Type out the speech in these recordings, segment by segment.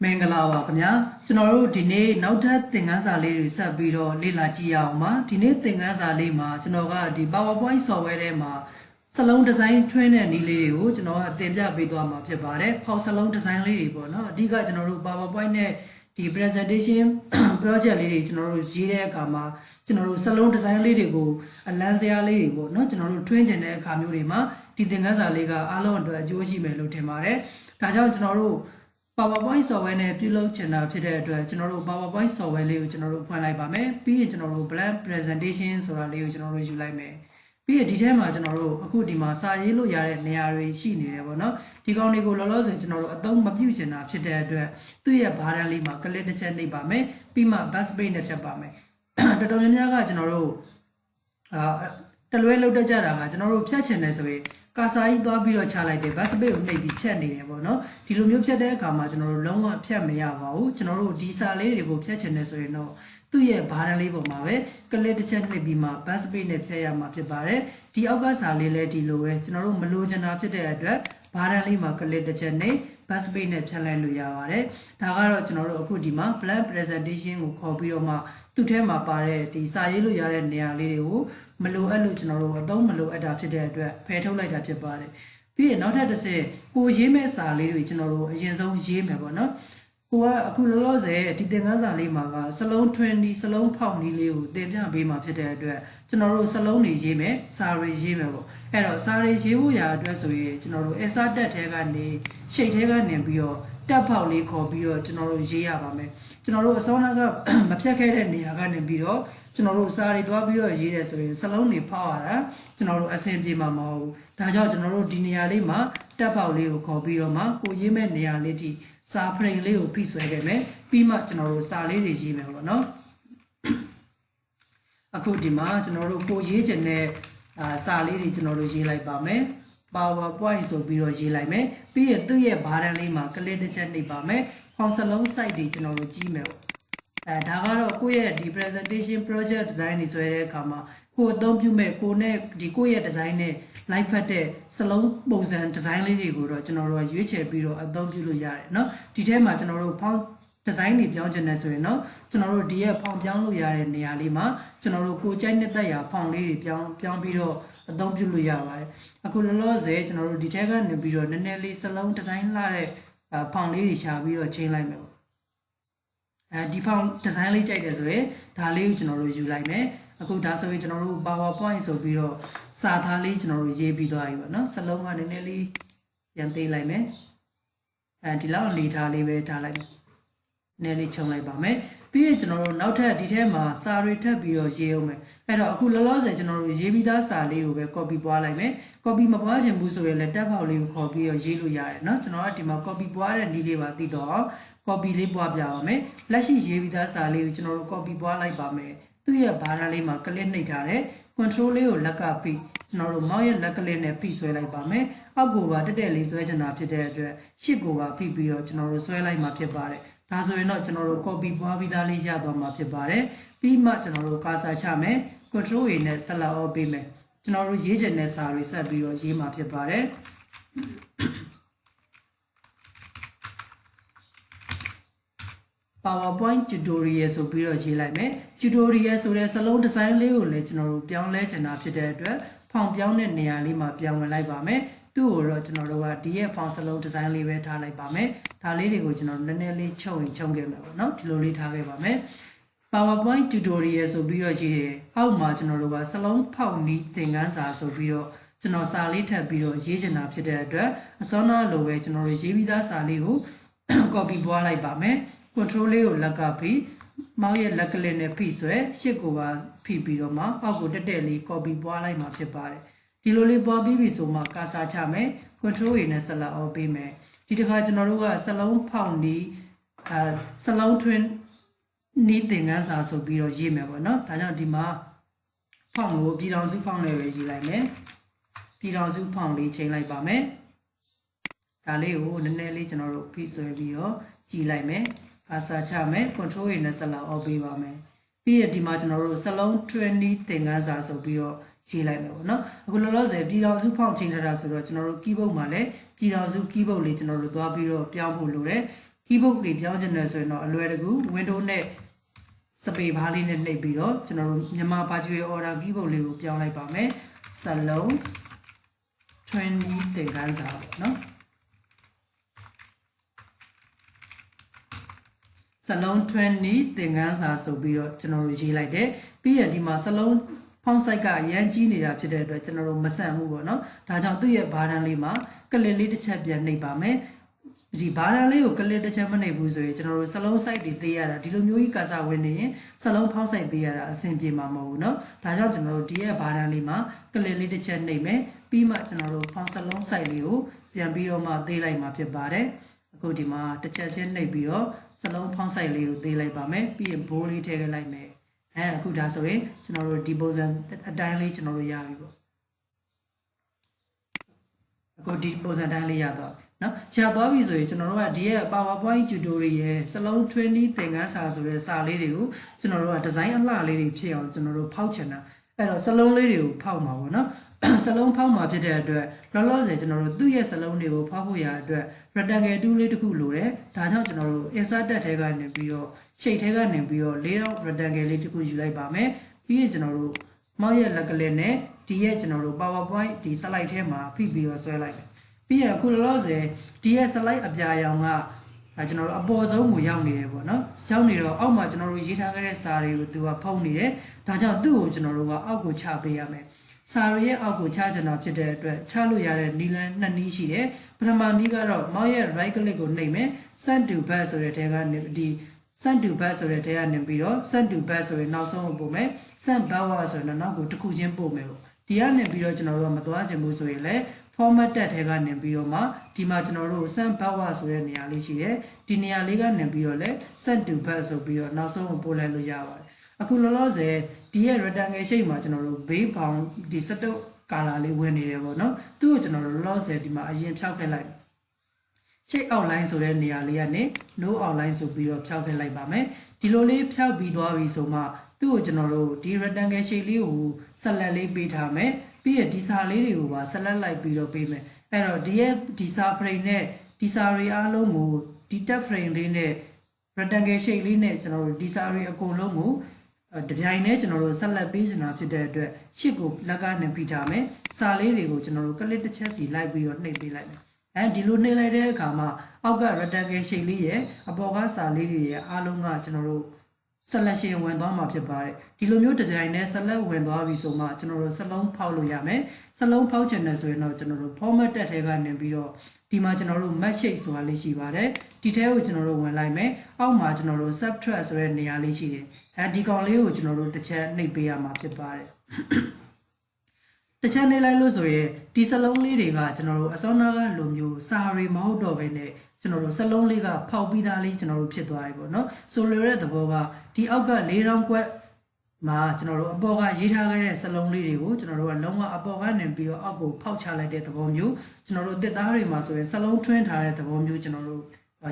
မင်္ဂလာပါခင်ဗျာကျွန်တော်တို့ဒီနေ့နောက်ထပ်သင်ခန်းစာလေးတွေဆက်ပြီးတော့လေ့လာကြည့်ရအောင်ပါဒီနေ့သင်ခန်းစာလေးမှာကျွန်တော်ကဒီ PowerPoint software ထဲမှာစလုံးဒီဇိုင်းထွင်းတဲ့နည်းလေးတွေကိုကျွန်တော်ကသင်ပြပေးသွားမှာဖြစ်ပါတယ်ဖောက်စလုံးဒီဇိုင်းလေးတွေပေါ့နော်အဓိကကျွန်တော်တို့ PowerPoint နဲ့ဒီ presentation project လေးတွေကျွန်တော်တို့ရေးတဲ့အခါမှာကျွန်တော်တို့စလုံးဒီဇိုင်းလေးတွေကိုအလန်းစရာလေးတွေပေါ့နော်ကျွန်တော်တို့ထွင်းကျင်တဲ့အခါမျိုးတွေမှာဒီသင်ခန်းစာလေးကအားလုံးအတွက်အကျိုးရှိမယ်လို့ထင်ပါတယ်ဒါကြောင့်ကျွန်တော်တို့PowerPoint software နဲ့ပြုလုပ်ချင်တာဖြစ်တဲ့အတွက်ကျွန်တော်တို့ PowerPoint software လေးကိုကျွန်တော်တို့ဖွင့်လိုက်ပါမယ်ပြီးရင်ကျွန်တော်တို့ blank presentation ဆိုတာလေးကိုကျွန်တော်တို့ယူလိုက်မယ်ပြီးရင်ဒီထဲမှာကျွန်တော်တို့အခုဒီမှာစာရေးလို့ရတဲ့နေရာတွေရှိနေတယ်ပေါ့နော်ဒီကောင်တွေကိုလောလောဆယ်ကျွန်တော်တို့အသုံးမပြုချင်တာဖြစ်တဲ့အတွက်သူ့ရဲ့ဘားတန်းလေးမှာ click တစ်ချက်နှိပ်ပါမယ်ပြီးမှ back space နဲ့ဖြတ်ပါမယ်တော်တော်များများကကျွန်တော်တို့တလွဲလောက်တကြတာကကျွန်တော်တို့ဖြတ်ချင်တယ်ဆိုရင်ကာစာကြီးသွားပြီးတော့ချလိုက်တယ် back space ကိုနှိပ်ပြီးဖြတ်နေတယ်ပေါ့နော်ဒီလိုမျိုးဖြတ်တဲ့အခါမှာကျွန်တော်တို့လုံးဝဖြတ်မရပါဘူးကျွန်တော်တို့ဒီစာလေးတွေကိုဖြတ်ချင်တယ်ဆိုရင်တော့သူ့ရဲ့ဘားတန်းလေးပေါ်မှာပဲ click တစ်ချက်နှိပ်ပြီးမှ back space နဲ့ဖြတ်ရမှာဖြစ်ပါတယ်ဒီအောက်ကစာလေးလည်းဒီလိုပဲကျွန်တော်တို့မလိုချင်တာဖြစ်တဲ့အတွက်ဘားတန်းလေးမှာ click တစ်ချက်နှိပ် back space နဲ့ဖြတ်လိုက်လို့ရပါတယ်ဒါကတော့ကျွန်တော်တို့အခုဒီမှာ blank presentation ကိုခေါ်ပြီးတော့မှသူ့ထဲမှာပါတဲ့ဒီစာရေးလို့ရတဲ့နေရာလေးတွေကိုမလိုအပ်လို့ကျွန်တော်တို့အသုံးမလိုအပ်တာဖြစ်တဲ့အတွက်ဖယ်ထုတ်လိုက်တာဖြစ်ပါတယ်ပြီးရင်နောက်ထပ်တစ်ဆင့်ကိုရေးမဲ့စာလေးတွေကျွန်တော်တို့အရင်ဆုံးရေးမယ်ပေါ့နော်ကိုကအခုလောလောဆယ်ဒီသင်ခန်းစာလေးမှာကစလုံး20စလုံးဖောက်နည်းလေးကိုသင်ပြပေးမှာဖြစ်တဲ့အတွက်ကျွန်တော်တို့စလုံးတွေရေးမယ်စာတွေရေးမယ်ပေါ့အဲ့တော့စာတွေရေးဖို့ရာအတွက်ဆိုရင်ကျွန်တော်တို့ ESA တက်ထဲကနေရှိတ်ထဲကနေပြီးတော့တက်ဖောက်လေးခေါ်ပြီးတော့ကျွန်တော်တို့ရေးရပါမယ်ကျွန်တော်တို့အစောကမဖြတ်ခဲ့တဲ့နေရာကနေပြီးတော့ကျွန်တော်တို့စာတွေသွားပြီးတော့ရေးတယ်ဆိုရင်စလုံးတွေဖောက်ရတာကျွန်တော်တို့အဆင်ပြေမှာမဟုတ်ဘူးဒါကြောင့်ကျွန်တော်တို့ဒီနေရာလေးမှာတက်ဖောက်လေးကိုခေါ်ပြီးတော့မှကိုရေးမဲ့နေရာလေးထိစာဖရိန်လေးကိုဖိဆွဲခဲ့မယ်ပြီးမှကျွန်တော်တို့စာလေးတွေရေးမယ်ပေါ့နော်အခုဒီမှာကျွန်တော်တို့ကိုရေးချင်တဲ့စာလေးတွေကျွန်တော်တို့ရေးလိုက်ပါမယ် PowerPoint ဆိုပြီးတော့ရေးလိုက်မယ်ပြီးရင်သူ့ရဲ့ဘားတန်းလေးမှာ click တစ်ချက်နှိပ်ပါမယ်ဖောင်စလုံး site တွေကျွန်တော်တို့ကြည့်မယ်ပေါ့ဒါကတော့ကိုယ့်ရဲ့ဒီ presentation project design တွေဆွဲတဲ့အခါမှာကိုယ်အသုံးပြုမဲ့ကိုနဲ့ဒီကိုယ့်ရဲ့ design နဲ့ live ဖတ်တဲ့စလုံးပုံစံ design လေးတွေကိုတော့ကျွန်တော်တို့ရွေးချယ်ပြီးတော့အသုံးပြုလို့ရတယ်เนาะဒီထဲမှာကျွန်တော်တို့ font design တွေပြောင်းချင်တယ်ဆိုရင်เนาะကျွန်တော်တို့ဒီရဲ့ font ပြောင်းလို့ရတဲ့နေရာလေးမှာကျွန်တော်တို့ကိုကြိုက်နှစ်သက်ရာ font လေးတွေပြောင်းပြီးတော့အသုံးပြုလို့ရပါတယ်အခုလောလောဆယ်ကျွန်တော်တို့ဒီထဲကနေပြီးတော့နည်းနည်းလေးစလုံး design လာတဲ့ font လေးတွေရှာပြီးတော့ချိန်လိုက်မယ်ဒီ font design လေးကြိုက်တယ်ဆိုရင်ဒါလေးကိုကျွန်တော်တို့ယူလိုက်မယ်အခုဒါဆိုရင်ကျွန်တော်တို့ PowerPoint ဆိုပြီးတော့စာသားလေးကျွန်တော်တို့ရေးပြီးသွားပြီပေါ့နော်စလုံးကနည်းနည်းလေးပြန်သေးလိုက်မယ်ဒီလောက်အနေထားလေးပဲထားလိုက်မယ်နည်းနည်းလေးခြုံလိုက်ပါမယ်ပြီးရင်ကျွန်တော်တို့နောက်ထပ်ဒီထဲမှာစာတွေထပ်ပြီးတော့ရေးအောင်မယ်အဲ့တော့အခုလောလောဆယ်ကျွန်တော်တို့ရေးပြီးသားစာလေးကိုပဲ copy ပွားလိုက်မယ် copy မပွားချင်ဘူးဆိုရင်လည်းတက်ဖောက်လေးကိုခေါ်ပြီးတော့ရေးလို့ရတယ်เนาะကျွန်တော်ကဒီမှာ copy ပွားတဲ့နည်းလေးပါသိတော့ copy လေးပွားပြပါမယ်လက်ရှိရေးပြီးသားစာလေးကိုကျွန်တော်တို့ copy ပွားလိုက်ပါမယ်သူ့ရဲ့ဘားတန်းလေးမှာ click နှိပ်ထားတယ် control လေးကိုလက်ကဖိကျွန်တော်တို့ mouse ရဲ့လက်ကလေးနဲ့ဖိဆွဲလိုက်ပါမယ်အောက်ကိုပါတက်တက်လေးဆွဲချင်တာဖြစ်တဲ့အတွက်ရှစ်ကိုပါဖိပြီးတော့ကျွန်တော်တို့ဆွဲလိုက်မှာဖြစ်ပါတယ်ဒါဆိုရင်တော့ကျွန်တော်တို့ copy ပွားပြီးသားလေးရသွားမှာဖြစ်ပါတယ်ပြီးမှကျွန်တော်တို့ကာစာချမယ် control A နဲ့ဆက်လက် off ပေးမယ်ကျွန်တော်တို့ရေးချင်တဲ့စာတွေဆက်ပြီးတော့ရေးမှာဖြစ်ပါတယ်PowerPoint tutorial ဆိုပြီးတော့ရေးလိုက်မယ် tutorial ဆိုတဲ့စလုံး design လေးကိုလည်းကျွန်တော်တို့ပြောင်းလဲချင်တာဖြစ်တဲ့အတွက်ဖောင်ပြောင်းတဲ့နေရာလေးမှာပြောင်းဝင်လိုက်ပါမယ်သူ့ကိုတော့ကျွန်တော်တို့ကဒီရဲ့ font စလုံး design လေးပဲထားလိုက်ပါမယ်ဒါလေးတွေကိုကျွန်တော်နည်းနည်းလေးချုပ်ခဲ့မယ်ပေါ့နော်ဒီလိုလေးထားခဲ့ပါမယ် PowerPoint tutorial ဆိုပြီးတော့ရေးတယ်အောက်မှာကျွန်တော်တို့ကစလုံးဖောက်နည်းသင်ခန်းစာဆိုပြီးတော့ကျွန်တော်စာလေးထပ်ပြီးတော့ရေးချင်တာဖြစ်တဲ့အတွက်အစောနာလိုပဲကျွန်တော်တို့ရေးပြီးသားစာလေးကို copy ပွားလိုက်ပါမယ်control လေးကိုလက်ကဖိမောက်ရဲ့လက်ကလေးနဲ့ဖိဆွဲရှစ်ကိုပါဖိပြီးတော့မှအောက်ကိုတက်တက်လေး copy ပွားလိုက်မှာဖြစ်ပါတယ်ဒီလိုလေးပွားပြီးပြီဆိုမှကာစာချမယ် control A နဲ့ဆက်လက် off ပေးမယ်ဒီတစ်ခါကျွန်တော်တို့ကစလုံးဖောက်နီးစလုံးထွင်းနီးသင်ခန်းစာဆိုပြီးတော့ရေးမယ်ပေါ့နော်ဒါကြောင့်ဒီမှာဖောက်ကိုပြည်တော်စုဖောက်နဲ့ပဲရေးလိုက်မယ်ပြည်တော်စုဖောက်လေးချိန်လိုက်ပါမယ်ဒါလေးကိုနည်းနည်းလေးကျွန်တော်တို့ဖိဆွဲပြီးတော့ကြည့်လိုက်မယ်ကာစာချမယ် control A နဲ့ဆက်လက် off ပေးပါမယ်ပြီးရဒီမှာကျွန်တော်တို့စလုံး20သင်ခန်းစာဆိုပြီးတော့ရေးလိုက်မယ်ပေါ့နော်အခုလောလောဆယ်ပြည်တော်စုဖောက်ချိန်ထားတာဆိုတော့ကျွန်တော်တို့ keyboard မှာလည်းပြည်တော်စု keyboard လေးကျွန်တော်တို့သွားပြီးတော့ပြောင်းဖို့လိုတယ် keyboard တွေပြောင်းချင်တယ်ဆိုရင်တော့အလွယ်တကူ window နဲ့ space bar လေးနဲ့နှိပ်ပြီးတော့ကျွန်တော်တို့မြန်မာ virtual order keyboard လေးကိုပြောင်းလိုက်ပါမယ်စာလုံး20သင်ခန်းစာပေါ့နော်စာလုံး20သင်ခန်းစာဆိုပြီးတော့ကျွန်တော်တို့ရေးလိုက်တယ်ပြီးရင်ဒီမှာစာလုံးဖောင်းဆိုင်ကအရန်ကြီးနေတာဖြစ်တဲ့အတွက်ကျွန်တော်တို့မဆန့်ဘူးပေါ့နော်ဒါကြောင့်သူ့ရဲ့ဘာတန်းလေးမှာကလစ်လေးတစ်ချက်ပြန်နှိပ်ပါမယ်ဒီဘာတန်းလေးကိုကလစ်တစ်ချက်မနှိပ်ဘူးဆိုရင်ကျွန်တော်တို့စာလုံး site တွေသေးရတာဒီလိုမျိုးကြီးကာစာဝင်နေရင်စာလုံးဖောင်းဆိုင်သေးရတာအဆင်ပြေမှာမဟုတ်ဘူးเนาะဒါကြောင့်ကျွန်တော်တို့ဒီရဲ့ဘာတန်းလေးမှာကလစ်လေးတစ်ချက်နှိပ်မယ်ပြီးမှကျွန်တော်တို့ဖောင်းစာလုံး site လေးကိုပြန်ပြီးတော့မှသေးလိုက်မှာဖြစ်ပါတယ်အခုဒီမှာတစ်ချက်ချင်းနှိပ်ပြီးတော့စာလုံးဖောင်း site လေးကိုသေးလိုက်ပါမယ်ပြီးရင်ဘိုးလေးထည့်လိုက်မယ်အခုဒါဆိုရင်ကျွန်တော်တို့ဒီပုံစံအတိုင်းလေးကျွန်တော်တို့ရပြီပေါ့အခုဒီပုံစံတိုင်းလေးရတော့เนาะကြာသွားပြီဆိုရင်ကျွန်တော်တို့ကဒီရဲ့ PowerPoint tutorial ရဲ့စလုံး20သင်ခန်းစာဆိုတဲ့စာလေးတွေကိုကျွန်တော်တို့ကဒီဇိုင်းအလှလေးတွေဖြစ်အောင်ကျွန်တော်တို့ဖောက်ချင်တာအဲ့တော့စလုံးလေးတွေကိုဖောက်မှာပေါ့နော်စလုံးဖောက်မှာဖြစ်တဲ့အတွက်လောလောဆယ်ကျွန်တော်တို့သူ့ရဲ့စလုံးတွေကိုဖောက်ဖို့ရအတွက် rectangle tool လေးတစ်ခုလိုတယ်ဒါကြောင့်ကျွန်တော်တို့ insert တက်ထဲကနေပြီးတော့ shape ထဲကနေပြီးတော့ layout rectangle လေးတစ်ခုယူလိုက်ပါမယ်ပြီးရင်ကျွန်တော်တို့မောက်ရဲ့လက်ကလေးနဲ့ဒီရဲ့ကျွန်တော်တို့ PowerPoint ဒီ slide ထဲမှာဖိပြီးတော့ဆွဲလိုက်တယ်ပြီးရင်အခုလောလောဆယ်ဒီရဲ့ slide အပြာရောင်ကကျွန်တော်တို့အပေါ်ဆုံးကိုရောက်နေတယ်ပေါ့နော်ရောက်နေတော့အောက်မှာကျွန်တော်တို့ရေးထားခဲ့တဲ့စာတွေကိုသူကဖုံးနေတယ်ဒါကြောင့်သူ့ကိုကျွန်တော်တို့ကအောက်ကိုချပေးရမယ်စာရရဲ့အောက်ကိုချချင်တာဖြစ်တဲ့အတွက်ချလို့ရတဲ့နီလန်နှစ်နည်းရှိတယ်ပထမနည်းကတော့မောက်ရဲ့ right click ကိုနှိပ်မယ် send to back ဆိုတဲ့ထဲကနေဒီ send to back ဆိုတဲ့ထဲကနေပြီးတော့ send to back ဆိုရင်နောက်ဆုံးကိုပို့မယ် send backward ဆိုရင်နောက်ကိုတစ်ခုချင်းပို့မယ်ပေါ့ဒီကနေပြီးတော့ကျွန်တော်တို့ကမသွားချင်ဘူးဆိုရင်လည်း format တက်ထဲကနေပြီးတော့မှဒီမှာကျွန်တော်တို့ send backward ဆိုတဲ့နေရာလေးရှိတယ်ဒီနေရာလေးကနေပြီးတော့လည်း send to back ဆိုပြီးတော့နောက်ဆုံးကိုပို့လိုက်လို့ရပါတယ်အခုလောလောဆယ်ဒီရဲ့ rectangle shape မှာကျွန်တော်တို့ base bound ဒီစတုပ်ကာလာလေးဝင်နေတယ်ပေါ့နော်သူ့ကိုကျွန်တော်တို့လောလောဆယ်ဒီမှာအရင်ဖြောက်ခဲ့လိုက် shape outline ဆိုတဲ့နေရာလေးကနေ no outline ဆိုပြီးတော့ဖြောက်ခဲ့လိုက်ပါမယ်ဒီလိုလေးဖြောက်ပြီးသွားပြီဆိုမှသူ့ကိုကျွန်တော်တို့ဒီ rectangle shape လေးကိုဆက်လက်လေးပေးထားမယ်ပြီးရဒီစာလေးတွေကိုပါဆက်လက်လိုက်ပြီးတော့ပေးမယ်အဲ့တော့ဒီရဲ့ဒီစာ frame နဲ့ဒီစာတွေအားလုံးကိုဒီ tab frame လေးနဲ့ rectangle shape လေးနဲ့ကျွန်တော်တို့ဒီစာတွေအကုန်လုံးကိုတပြိုင်တည်းကျွန်တော်တို့ဆက်လက်ပေးနေတာဖြစ်တဲ့အတွက်ရှစ်ကိုလက်ကနေပြီးထားမယ်စာလေးတွေကိုကျွန်တော်တို့ကလစ်တစ်ချက်စီလိုက်ပြီးတော့နှိပ်ပေးလိုက်မယ်ဒီလိုနှိပ်လိုက်တဲ့အခါမှာအောက်က rectangle shape လေးရဲ့အပေါ်ကစာလေးတွေရဲ့အားလုံးကကျွန်တော်တို့ selection ဝင်သွားမှာဖြစ်ပါတယ်ဒီလိုမျိုးတပြိုင်တည်း select ဝင်သွားပြီဆိုမှကျွန်တော်တို့စလုံးဖောက်လို့ရမယ်စလုံးဖောက်ချင်တယ်ဆိုရင်တော့ကျွန်တော်တို့ format တက်ထဲကနေပြီးတော့ဒီမှာကျွန်တော်တို့ match shape ဆိုတာလေးရှိပါတယ်ဒီထဲကိုကျွန်တော်တို့ဝင်လိုက်မယ်အောက်မှာကျွန်တော်တို့ subtract ဆိုတဲ့နေရာလေးရှိတယ်ဒီကောင်လေးကိုကျွန်တော်တို့တစ်ချက်နှိပ်ပေးရမှာဖြစ်ပါတယ်တစ်ချက်နှိပ်လိုက်လို့ဆိုရင်ဒီစလုံးလေးတွေကကျွန်တော်တို့အစောနာကလိုမျိုးစာရီမဟုတ်တော့ဘဲနဲ့ကျွန်တော်တို့စလုံးလေးကဖောက်ပြီးသားလေးကျွန်တော်တို့ဖြစ်သွားပြီပေါ့နော်ဆိုလိုတဲ့သဘောကဒီအောက်က၄တောင်ကွက်မှာကျွန်တော်တို့အပေါ်ကရေးထားခဲ့တဲ့စလုံးလေးတွေကိုကျွန်တော်တို့ကလုံးဝအပေါ်ကနေပြီးတော့အောက်ကိုဖောက်ချလိုက်တဲ့သဘောမျိုးကျွန်တော်တို့တစ်သားတွေမှာဆိုရင်စလုံးထွင်းထားတဲ့သဘောမျိုးကျွန်တော်တို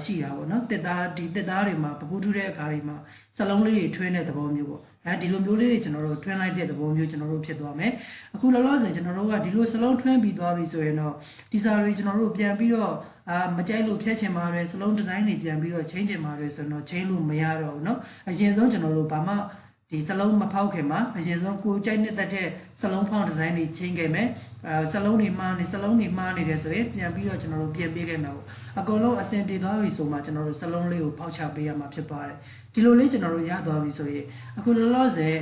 ့ရှိတာပေါ့နော်တစ်သားတွေမှာပကူးထူးတဲ့အခါတွေမှာစလုံးလေးတွေထွင်းတဲ့သဘောမျိုးပေါ့ဒီလိုမျိုးလေးတွေကျွန်တော်တို့ထွင်းလိုက်တဲ့သဘောမျိုးကျွန်တော်တို့ဖြစ်သွားမယ်အခုလောလောဆယ်ကျွန်တော်တို့ကဒီလိုစလုံးထွင်းပြီးသွားပြီဆိုရင်တော့ဒီစာတွေကျွန်တော်တို့ပြန်ပြီးတော့မကြိုက်လို့ဖြတ်ချင်ပါတယ်စလုံးဒီဇိုင်းတွေပြန်ပြီးတော့ချိန်ချင်ပါတယ်ဆိုတော့ချိန်လို့မရတော့ဘူးเนาะအရင်ဆုံးကျွန်တော်တို့ဘာမှဒီစလုံးမဖောက်ခင်မှာအရင်ဆုံးကိုကြိုက်နေတဲ့စလုံးဖောက်ဒီဇိုင်းတွေချိန်ခဲ့မယ်စလုံးတွေမှားနေတယ်ဆိုရင်ပြန်ပြီးတော့ကျွန်တော်တို့ပြင်ပေးခဲ့မှာပေါ့အကုန်လုံးအဆင်ပြေသွားပြီဆိုမှကျွန်တော်တို့စလုံးလေးကိုဖောက်ချပေးရမှာဖြစ်ပါတယ်ဒီလိုလေးကျွန်တော်တို့ရသွားပြီဆိုရင်အခုလောလောဆယ်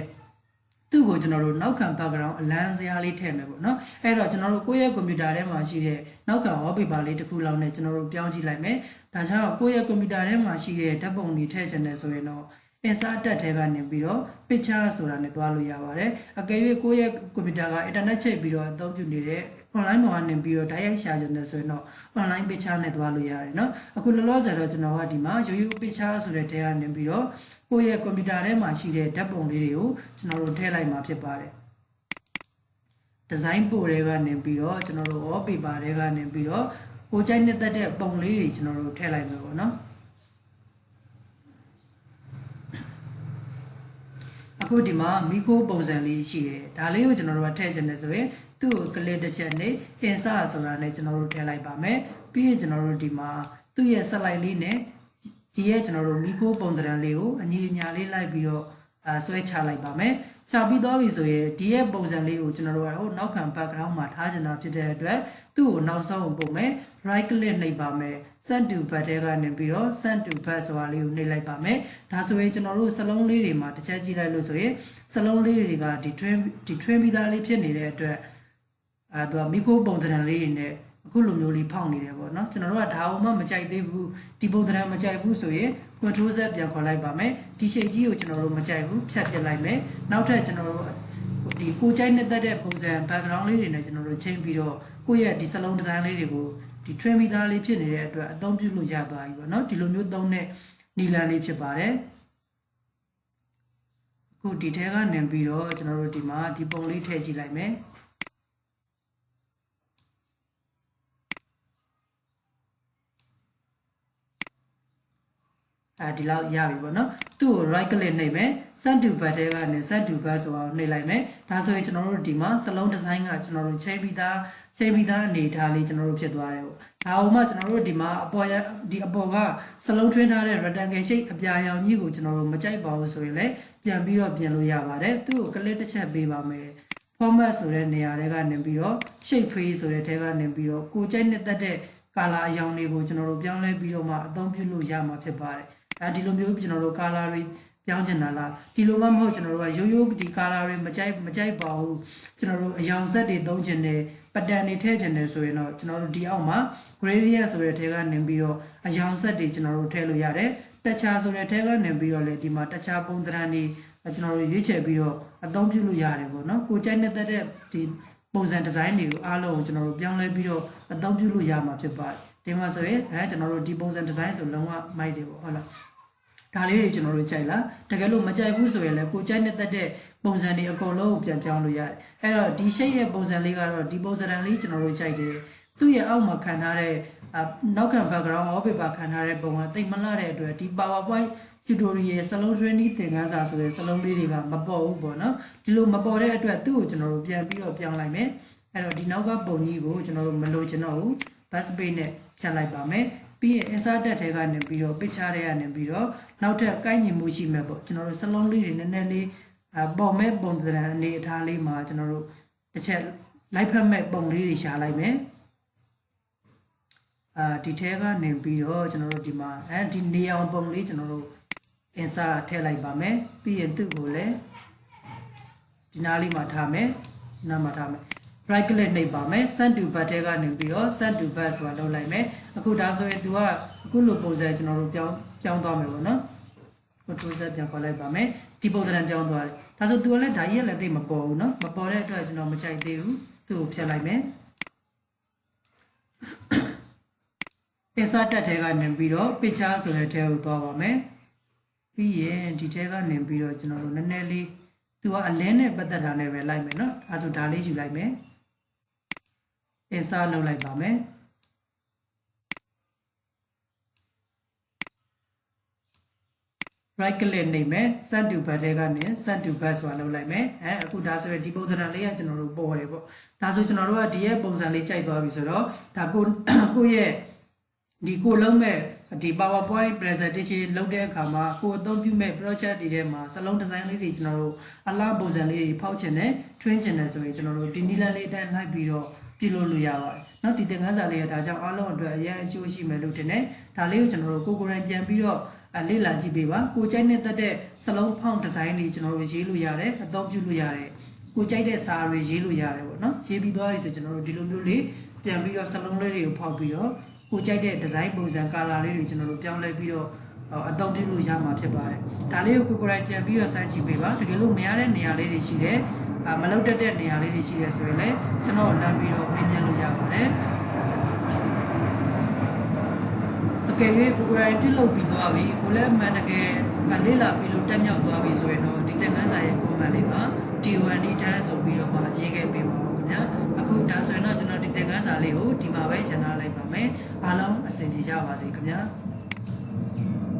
သူ့ကိုကျွန်တော်တို့နောက်ခံ background အလန်းစရာလေးထည့်မယ်ပေါ့နော်အဲ့တော့ကျွန်တော်တို့ကိုယ့်ရဲ့ကွန်ပျူတာထဲမှာရှိတဲ့နောက်ခံ wallpaper လေးတစ်ခုလောက်နဲ့ကျွန်တော်တို့ပြောင်းကြည့်လိုက်မယ်ဒါကြောင့်ကိုယ့်ရဲ့ကွန်ပျူတာထဲမှာရှိတဲ့ဓာတ်ပုံတွေထည့်ချင်တယ်ဆိုရင်တော့ insert တက်ထဲကနေပြီးတော့ picture ဆိုတာနဲ့တွားလို့ရပါတယ်အကယ်၍ကိုယ့်ရဲ့ကွန်ပျူတာက internet ချိတ်ပြီးတော့အသုံးပြုနေတဲ့ online ပေါ်ကနေပြီးတော့တိုက်ရိုက်ရှာချင်တယ်ဆိုရင်တော့ online picture နဲ့တွားလို့ရတယ်เนาะအခုလောလောဆယ်တော့ကျွန်တော်ကဒီမှာ ရိုး picture ဆိုတဲ့ထဲကနေပြီးတော့ကိုယ့်ရဲ့ကွန်ပျူတာထဲမှာရှိတဲ့ဓာတ်ပုံလေးတွေကိုကျွန်တော်တို့ထည့်လိုက်မှာဖြစ်ပါတယ် design ပို့တွေကနေပြီးတော့ကျွန်တော်တို့ wallpaper တွေကနေပြီးတော့ကိုကြိုက်နေတဲ့ပုံလေးတွေကျွန်တော်တို့ထည့်လိုက်မယ်ပေါ့နော်အခုဒီမှာမီခိုးပုံစံလေးရှိတယ်ဒါလေးကိုကျွန်တော်တို့ကထည့်ချင်တယ်ဆိုရင်သူ့ကို click တစ်ချက်နဲ့ insert ဆိုတာနဲ့ကျွန်တော်တို့ထည့်လိုက်ပါမယ်ပြီးရင်ကျွန်တော်တို့ဒီမှာသူ့ရဲ့ slide လေးနဲ့ ဒီရဲ့ကျွန်တော်တို့မီခိုးပုံသဏ္ဍာန်လေးကိုအညီအညာလေးလိုက်ပြီးတော့ဆွဲချလိုက်ပါမယ်ချပြီးသွားပြီဆိုရင်ဒီရဲ့ပုံစံလေးကိုကျွန်တော်တို့ကတော့နောက်ခံ background မှာထားချင်တာဖြစ်တဲ့အတွက်သူ့ကိုနောက်ဆုံးပုံမယ် right click နှိပ်ပါမယ် send to back ထဲကနေပြီးတော့ send to back ဆိုတာလေးကိုနှိပ်လိုက်ပါမယ်ဒါဆိုရင်ကျွန်တော်တို့စလုံးလေးတွေမှာတစ်ချက်ကြည့်လိုက်လို့ဆိုရင်စလုံးလေးတွေကဒီ twin ပြီးသားလေးဖြစ်နေတဲ့အတွက်သူကမီခိုးပုံသဏ္ဍာန်လေးတွေနဲ့အခုလိုမျိုးလေးဖောက်နေတယ်ပေါ့နော်ကျွန်တော်တို့ကဒါအောင်မှမကြိုက်သေးဘူးဒီပုံသဏ္ဍာန်မကြိုက်ဘူးဆိုရင် control z ပြန်ခေါ်လိုက်ပါမယ်ဒီ shape ကြီးကိုကျွန်တော်တို့မကြိုက်ဘူးဖြတ်ပြလိုက်မယ်နောက်ထပ်ကျွန်တော်တို့ဒီကိုကြိုက်နေတဲ့ပုံစံ background လေးတွေနဲ့ကျွန်တော်တို့ချိန်ပြီးတော့ကိုယ့်ရဲ့ဒီစလုံး design လေးတွေကိုဒီ trim မိသားလေးဖြစ်နေတဲ့အတွက်အသုံးပြုလို့ရသွားပြီပေါ့နော်ဒီလိုမျိုးသုံးတဲ့နီလန်လေးဖြစ်ပါတယ်အခုဒီထဲကနေပြီးတော့ကျွန်တော်တို့ဒီမှာဒီပုံလေးထည့်ကြည့်လိုက်မယ်ဒီလောက်ရပြီပေါ့နော်သူ့ကို right click နှိပ်မယ် send to back ထဲကနေ send to back ဆိုတာကိုနှိပ်လိုက်မယ်ဒါဆိုရင်ကျွန်တော်တို့ဒီမှာစလုံး design ကကျွန်တော်တို့ချိန်ပြီးသားအနေထားလေးကျွန်တော်တို့ဖြစ်သွားတယ်ပေါ့ဒါအောင်မှကျွန်တော်တို့ဒီမှာအပေါ်ကစလုံးထွင်းထားတဲ့ rectangle shape အပြာရောင်ကြီးကိုကျွန်တော်တို့မကြိုက်ပါဘူးဆိုရင်လည်းပြန်ပြီးတော့ပြင်လို့ရပါတယ်သူ့ကို click တစ်ချက်ပေးပါမယ် format ဆိုတဲ့နေရာတွေကနေပြီးတော့ shape face ဆိုတဲ့ထဲကနေပြီးတော့ကိုကြိုက်နေတဲ့ color အရောင်တွေကိုကျွန်တော်တို့ပြောင်းလဲပြီးတော့မှအသုံးပြုလို့ရမှာဖြစ်ပါတယ်ဒီလိုမျိုးကျွန်တော်တို့ color တွေပြောင်းချင်တာလားဒီလိုမှမဟုတ်ကျွန်တော်တို့ကရိုးရိုးဒီ color တွေမကြိုက်ပါဘူးကျွန်တော်တို့အရောင်ဆက်တွေသုံးချင်တယ် pattern တွေထည့်ချင်တယ်ဆိုရင်တော့ကျွန်တော်တို့ဒီအောက်မှာ gradient ဆိုတဲ့ထဲကနေပြီးတော့အရောင်ဆက်တွေကျွန်တော်တို့ထည့်လို့ရတယ် texture ဆိုတဲ့ထဲကနေပြီးတော့လေဒီမှာ texture ပုံသဏ္ဍာန်တွေကျွန်တော်တို့ရွေးချယ်ပြီးတော့အသုံးပြုလို့ရတယ်ပေါ့နော်ကိုကြိုက်နေတဲ့ဒီပုံစံ design တွေကိုအားလုံးကိုကျွန်တော်တို့ပြောင်းလဲပြီးတော့အသုံးပြုလို့ရမှာဖြစ်ပါတယ်ဒီမှာဆိုရင်ကျွန်တော်တို့ဒီပုံစံ design ဆိုလုံးဝမိုက်တယ်ပေါ့ဟုတ်လားဒါလေးတွေကျွန်တော်တို့ကြိုက်လားတကယ်လို့မကြိုက်ဘူးဆိုရင်လည်းကိုကြိုက်နေတဲ့ပုံစံတွေအကုန်လုံးကိုပြန်ပြောင်းလို့ရတယ်အဲ့တော့ဒီ shape ရဲ့ပုံစံလေးကတော့ဒီပုံစံလေးကျွန်တော်တို့ကြိုက်တယ်သူ့ရဲ့အောက်မှာခံထားတဲ့နောက်ခံ background wallpaper ခံထားတဲ့ပုံကတိတ်မလှတဲ့အတွက်ဒီ PowerPoint tutorial စလုံး training သင်ခန်းစာဆိုတဲ့စလုံးလေးတွေကမပေါ်ဘူးပေါ့နော်ဒီလိုမပေါ်တဲ့အတွက်သူ့ကိုကျွန်တော်တို့ပြန်ပြီးတော့ပြောင်းလိုက်မယ်အဲ့တော့ဒီနောက်ကပုံကြီးကိုကျွန်တော်တို့မလိုချင်တော့ဘူး bus page နဲ့ဖြတ်လိုက်ပါမယ်ပြီးရင် insert ထဲကနေပြီးတော့ picture ထဲကနေပြီးတော့နောက်ထပ်ကိုက်ညီမှုရှိမဲ့ပေါ့ကျွန်တော်တို့စလုံးလေးတွေနည်းနည်းလေးပေါ်မဲ့ပုံသဏ္ဍာန်အနေအထားလေးမှာကျွန်တော်တို့တစ်ချက်လိုက်ဖက်မဲ့ပုံလေးတွေရှာလိုက်မယ်ဒီထဲကနေပြီးတော့ကျွန်တော်တို့ဒီမှာဒီနေအောင်ပုံလေးကျွန်တော်တို့ insert ထည့်လိုက်ပါမယ်ပြီးရင်သူ့ကိုလည်းဒီနားလေးမှာထားမယ်နားမှာထားမယ် right click နှိပ်ပါမယ် send to back ထဲကနေပြီးတော့ send to back ဆိုတာလုပ်လိုက်မယ်အခုဒါဆိုရင် तू ကအခုလိုပုံစံကျွန်တော်တို့ပြောင်းသွားမယ်ပေါ့နော် control z ပြန်ခေါ်လိုက်ပါမယ်ဒီပုံစံပြောင်းသွားတယ်ဒါဆို तू ကလည်းဒါကြီးလည်းသိမပေါ်ဘူးနော်မပေါ်တဲ့အတွက်ကျွန်တော်မကြိုက်သေးဘူးသူ့ကိုဖျက်လိုက်မယ် insert ထဲကနေပြီးတော့ picture ဆိုတဲ့ထဲကိုသွားပါမယ်ပြီးရင်ဒီထဲကနေပြီးတော့ကျွန်တော်တို့နည်းနည်းလေး तू ကအလင်းနဲ့ပတ်သက်တာနဲ့ပဲလိုက်မယ်နော်အဲဆိုဒါလေးယူလိုက်မယ် insert လုပ်လိုက်ပါမယ် right click နှိပ်မယ် send to back ထဲကနေ send to back ဆိုတာလုပ်လိုက်မယ်အခုဒါဆိုရင်ဒီပုံစံလေးကကျွန်တော်တို့ပေါ်တယ်ပေါ့ဒါဆိုကျွန်တော်တို့ကဒီရဲ့ပုံစံလေးကြိုက်သွားပြီဆိုတော့ဒါကိုရဲ့ဒီကိုလုံးမဲ့ဒီ PowerPoint presentation လုပ်တဲ့အခါမှာကိုအသုံးပြုမဲ့ project တွေထဲမှာစလုံး design လေးတွေကျွန်တော်တို့အလားပုံစံလေးတွေဖောက်ချင်တယ် twin ချင်တယ်ဆိုရင်ကျွန်တော်တို့ဒီနီလန်လေးအတိုင်းလိုက်ပြီးတော့ပြုလုပ်လို့ရပါတယ်เนาะဒီသင်ခန်းစာလေးကဒါကြောင့်အားလုံးအတွက်အရင်အကျိုးရှိမယ်လို့ထင်တယ်ဒါလေးကိုကျွန်တော်တို့ကိုယ်တိုင်ပြန်ပြီးတော့လေ့လာကြည့်ပေးပါကိုကြိုက်နေတဲ့စလုံးဖောက် design တွေကျွန်တော်တို့ရေးလို့ရတယ်အသုံးပြုလို့ရတယ်ကိုကြိုက်တဲ့စာတွေရေးလို့ရတယ်ပေါ့เนาะရေးပြီးသွားပြီဆိုကျွန်တော်တို့ဒီလိုမျိုးလေးပြန်ပြီးတော့စလုံးလေးတွေကိုဖောက်ပြီးတော့ကိုကြိုက်တဲ့ design ပုံစံ color လေးတွေကျွန်တော်တို့ပြောင်းလဲပြီးတော့အသုံးပြုလို့ရမှာဖြစ်ပါတယ်ဒါလေးကိုကိုယ်တိုင်ပြန်ပြီးတော့စမ်းကြည့်ပေးပါတကယ်လို့မရတဲ့နေရာလေးတွေရှိတယ်မလောက်တတ်တဲ့နေရာလေးတွေရှိတယ်ဆိုရင်လည်းကျွန်တော်လမ်းပြီးတော့ပြင်ပြလို့ရပါတယ်အကယ်၍ကိုယ်တိုင်ပြုလုပ်ပြီးသွားပြီကိုလည်းမှန်တကယ်လေ့လာပြီးလို့တက်မြောက်သွားပြီဆိုရင်တော့ဒီသင်ခန်းစာရဲ့ comment လေးမှာ T1D တန်းဆိုပြီးတော့မှရေးခဲ့ပေးပါဦးခင်ဗျာအခုဒါဆိုရင်တော့ကျွန်တော်ဒီသင်ခန်းစာလေးကိုဒီမှာပဲရှင်းထားလိုက်ပါမယ်အားလုံးအဆင်ပြေကြပါစေခင်ဗျာ